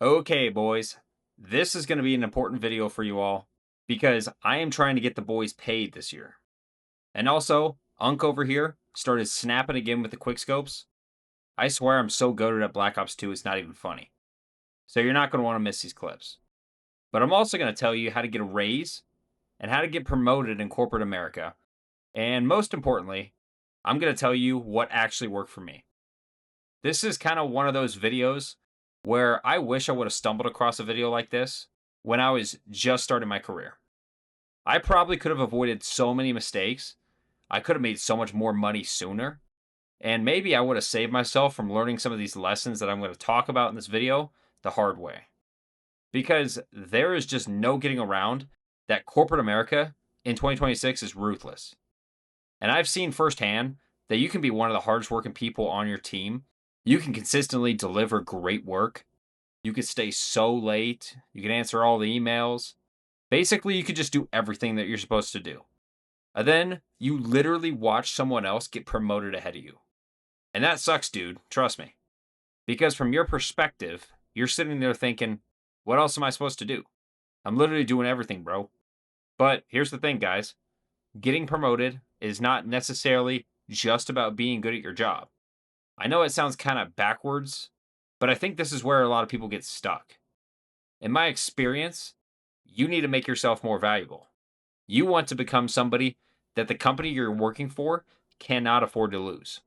Okay, boys, this is going to be an important video for you all because I am trying to get the boys paid this year. And also, Unc over here started snapping again with the quickscopes. I swear I'm so goated at Black Ops 2, it's not even funny. So you're not going to want to miss these clips. But I'm also going to tell you how to get a raise and how to get promoted in corporate America. And most importantly, I'm going to tell you what actually worked for me. This is kind of one of those videos where I wish I would have stumbled across a video like this when I was just starting my career. I probably could have avoided so many mistakes. I could have made so much more money sooner. And maybe I would have saved myself from learning some of these lessons that I'm going to talk about in this video the hard way. Because there is just no getting around that corporate America in 2026 is ruthless. And I've seen firsthand that you can be one of the hardest working people on your team. You can consistently deliver great work. You can stay so late. You can answer all the emails. Basically, you could just do everything that you're supposed to do. And then you literally watch someone else get promoted ahead of you. And that sucks, dude. Trust me. Because from your perspective, you're sitting there thinking, what else am I supposed to do? I'm literally doing everything, bro. But here's the thing, guys, getting promoted is not necessarily just about being good at your job. I know it sounds kind of backwards, but I think this is where a lot of people get stuck. In my experience, you need to make yourself more valuable. You want to become somebody that the company you're working for cannot afford to lose.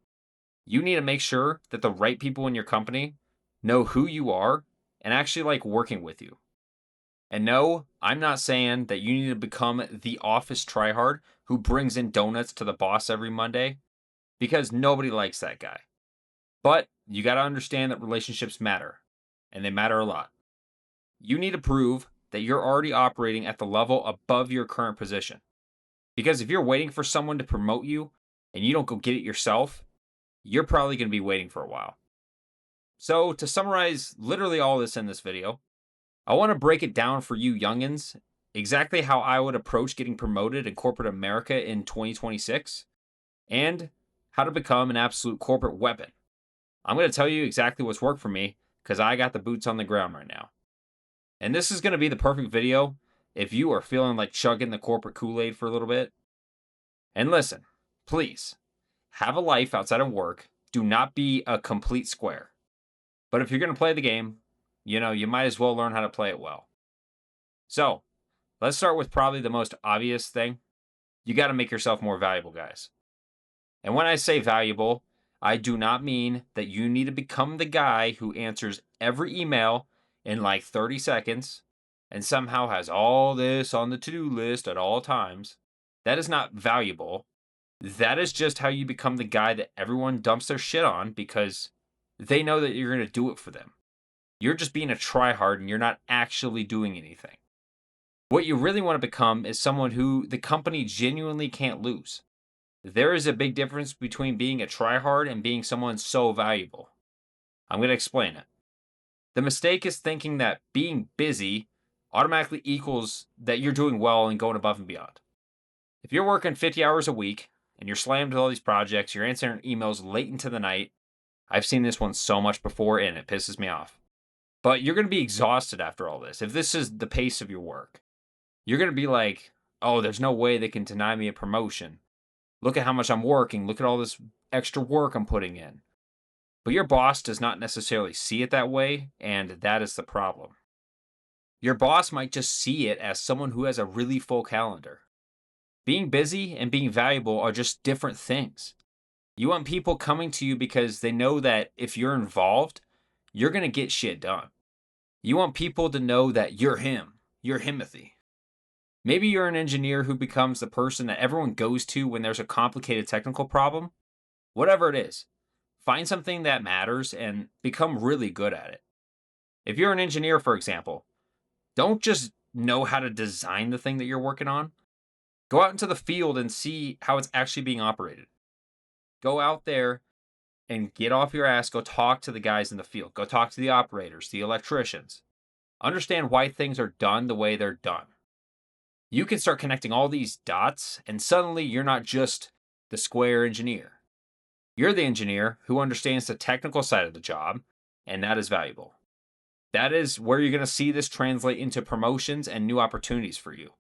You need to make sure that the right people in your company know who you are and actually like working with you. And no, I'm not saying that you need to become the office tryhard who brings in donuts to the boss every Monday because nobody likes that guy. But you got to understand that relationships matter, and they matter a lot. You need to prove that you're already operating at the level above your current position. Because if you're waiting for someone to promote you and you don't go get it yourself, you're probably going to be waiting for a while. So, to summarize literally all this in this video, I want to break it down for you youngins exactly how I would approach getting promoted in corporate America in 2026 and how to become an absolute corporate weapon. I'm going to tell you exactly what's worked for me because I got the boots on the ground right now. And this is going to be the perfect video if you are feeling like chugging the corporate Kool-Aid for a little bit. And listen, please, have a life outside of work. Do not be a complete square. But if you're going to play the game, you might as well learn how to play it well. So, let's start with probably the most obvious thing. You got to make yourself more valuable, guys. And when I say valuable, I do not mean that you need to become the guy who answers every email in like 30 seconds and somehow has all this on the to-do list at all times. That is not valuable. That is just how you become the guy that everyone dumps their shit on because they know that you're going to do it for them. You're just being a tryhard and you're not actually doing anything. What you really want to become is someone who the company genuinely can't lose. There is a big difference between being a tryhard and being someone so valuable. I'm going to explain it. The mistake is thinking that being busy automatically equals that you're doing well and going above and beyond. If you're working 50 hours a week and you're slammed with all these projects, you're answering emails late into the night. I've seen this one so much before and it pisses me off. But you're going to be exhausted after all this. If this is the pace of your work, you're going to be like, oh, there's no way they can deny me a promotion. Look at how much I'm working. Look at all this extra work I'm putting in. But your boss does not necessarily see it that way, and that is the problem. Your boss might just see it as someone who has a really full calendar. Being busy and being valuable are just different things. You want people coming to you because they know that if you're involved, you're going to get shit done. You want people to know that you're him, you're Himothy. Maybe you're an engineer who becomes the person that everyone goes to when there's a complicated technical problem. Whatever it is, find something that matters and become really good at it. If you're an engineer, for example, don't just know how to design the thing that you're working on. Go out into the field and see how it's actually being operated. Go out there and get off your ass. Go talk to the guys in the field. Go talk to the operators, the electricians. Understand why things are done the way they're done. You can start connecting all these dots, and suddenly you're not just the square engineer. You're the engineer who understands the technical side of the job, and that is valuable. That is where you're going to see this translate into promotions and new opportunities for you.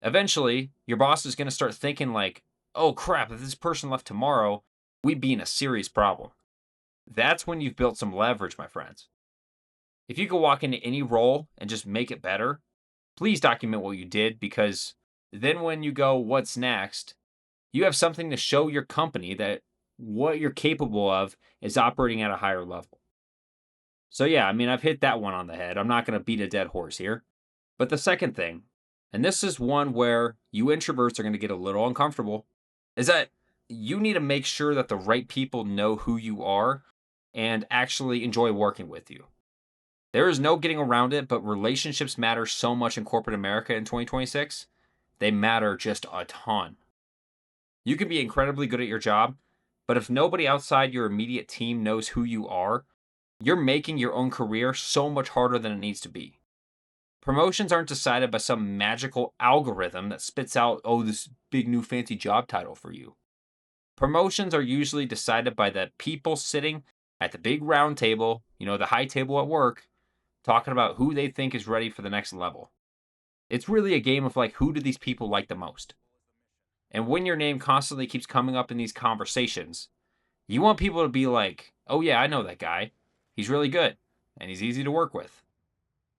Eventually, your boss is going to start thinking like, "Oh crap, if this person left tomorrow, we'd be in a serious problem." That's when you've built some leverage, my friends. If you could walk into any role and just make it better, please document what you did, because then when you go, "What's next?" you have something to show your company that what you're capable of is operating at a higher level. So, yeah, I mean, I've hit that one on the head. I'm not going to beat a dead horse here. But the second thing, and this is one where you introverts are going to get a little uncomfortable, is that you need to make sure that the right people know who you are and actually enjoy working with you. There is no getting around it, but relationships matter so much in corporate America in 2026. They matter just a ton. You can be incredibly good at your job, but if nobody outside your immediate team knows who you are, you're making your own career so much harder than it needs to be. Promotions aren't decided by some magical algorithm that spits out, "Oh, this big new fancy job title for you." Promotions are usually decided by the people sitting at the big round table, the high table at work, talking about who they think is ready for the next level. It's really a game of like, who do these people like the most? And when your name constantly keeps coming up in these conversations, you want people to be like, "Oh, yeah, I know that guy. He's really good and he's easy to work with."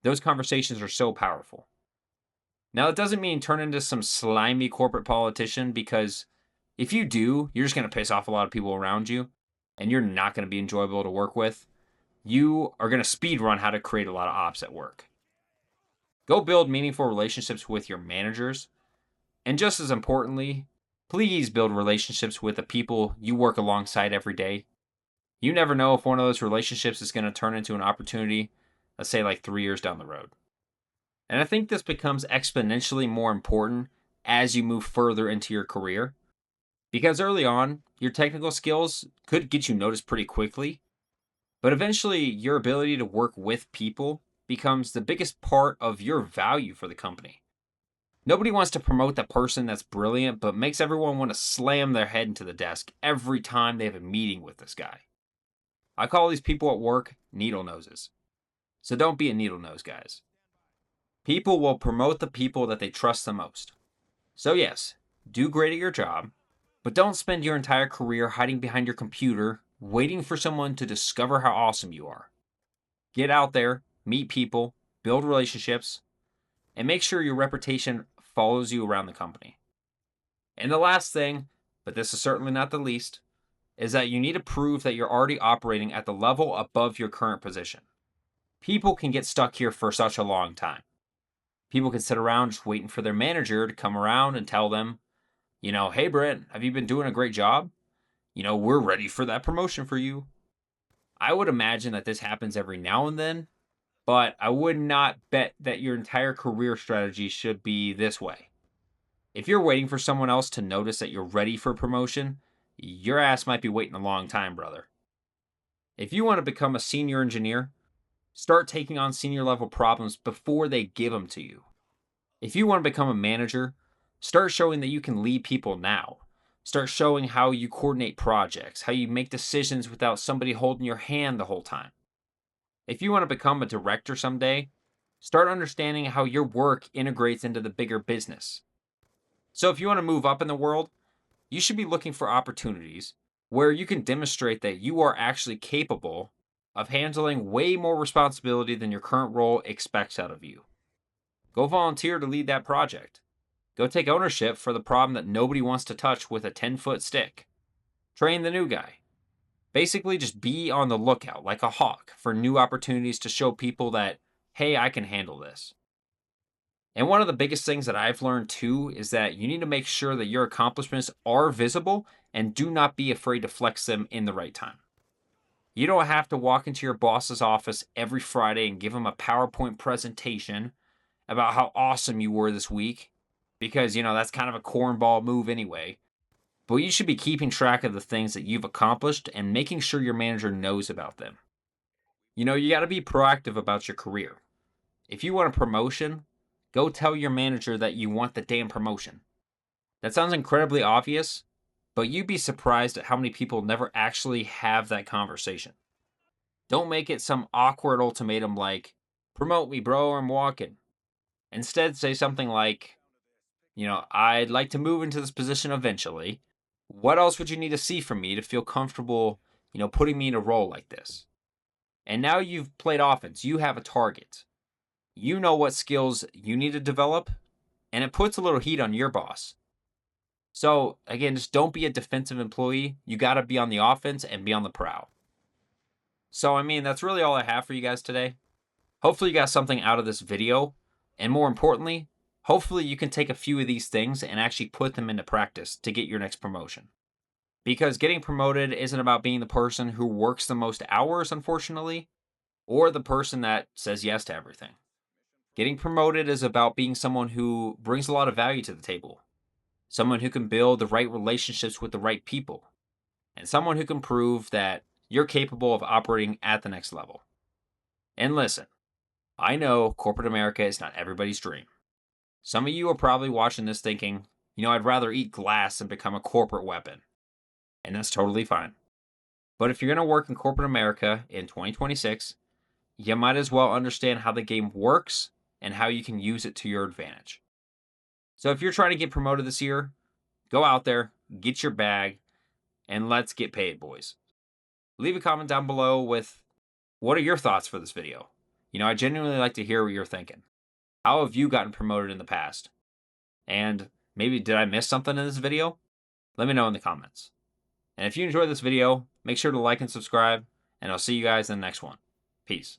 Those conversations are so powerful. Now, it doesn't mean turn into some slimy corporate politician, because if you do, you're just going to piss off a lot of people around you and you're not going to be enjoyable to work with. You are going to speed run how to create a lot of ops at work. Go build meaningful relationships with your managers. And just as importantly, please build relationships with the people you work alongside every day. You never know if one of those relationships is going to turn into an opportunity, let's say like 3 years down the road. And I think this becomes exponentially more important as you move further into your career, because early on, your technical skills could get you noticed pretty quickly, but eventually your ability to work with people becomes the biggest part of your value for the company. Nobody wants to promote the person that's brilliant, but makes everyone want to slam their head into the desk every time they have a meeting with this guy. I call these people at work needle noses. So don't be a needle nose, guys. People will promote the people that they trust the most. So, yes, do great at your job, but don't spend your entire career hiding behind your computer waiting for someone to discover how awesome you are. Get out there, meet people, build relationships, and make sure your reputation follows you around the company. And the last thing, but this is certainly not the least, is that you need to prove that you're already operating at the level above your current position. People can get stuck here for such a long time. People can sit around just waiting for their manager to come around and tell them, "Hey, Brent, have you been doing a great job? We're ready for that promotion for you." I would imagine that this happens every now and then, but I would not bet that your entire career strategy should be this way. If you're waiting for someone else to notice that you're ready for promotion, your ass might be waiting a long time, brother. If you want to become a senior engineer, start taking on senior level problems before they give them to you. If you want to become a manager, start showing that you can lead people now. Start showing how you coordinate projects, how you make decisions without somebody holding your hand the whole time. If you want to become a director someday, start understanding how your work integrates into the bigger business. So, if you want to move up in the world, you should be looking for opportunities where you can demonstrate that you are actually capable of handling way more responsibility than your current role expects out of you. Go volunteer to lead that project. Go take ownership for the problem that nobody wants to touch with a 10-foot stick. Train the new guy. Basically, just be on the lookout like a hawk for new opportunities to show people that, "Hey, I can handle this." And one of the biggest things that I've learned too is that you need to make sure that your accomplishments are visible and do not be afraid to flex them in the right time. You don't have to walk into your boss's office every Friday and give him a PowerPoint presentation about how awesome you were this week, because, that's kind of a cornball move anyway. But you should be keeping track of the things that you've accomplished and making sure your manager knows about them. You got to be proactive about your career. If you want a promotion, go tell your manager that you want the damn promotion. That sounds incredibly obvious, but you'd be surprised at how many people never actually have that conversation. Don't make it some awkward ultimatum like, promote me, bro, or I'm walking. Instead, say something like, I'd like to move into this position eventually. What else would you need to see from me to feel comfortable, putting me in a role like this? And now you've played offense. You have a target. You know what skills you need to develop, and it puts a little heat on your boss. So, again, just don't be a defensive employee. You got to be on the offense and be on the prowl. So, I mean, that's really all I have for you guys today. Hopefully, you got something out of this video. And more importantly, hopefully, you can take a few of these things and actually put them into practice to get your next promotion. Because getting promoted isn't about being the person who works the most hours, unfortunately, or the person that says yes to everything. Getting promoted is about being someone who brings a lot of value to the table, someone who can build the right relationships with the right people, and someone who can prove that you're capable of operating at the next level. And listen, I know corporate America is not everybody's dream. Some of you are probably watching this thinking, I'd rather eat glass than become a corporate weapon. And that's totally fine. But if you're going to work in corporate America in 2026, you might as well understand how the game works and how you can use it to your advantage. So if you're trying to get promoted this year, go out there, get your bag, and let's get paid, boys. Leave a comment down below with what are your thoughts for this video? I genuinely like to hear what you're thinking. How have you gotten promoted in the past? And maybe did I miss something in this video? Let me know in the comments. And if you enjoyed this video, make sure to like and subscribe, and I'll see you guys in the next one. Peace.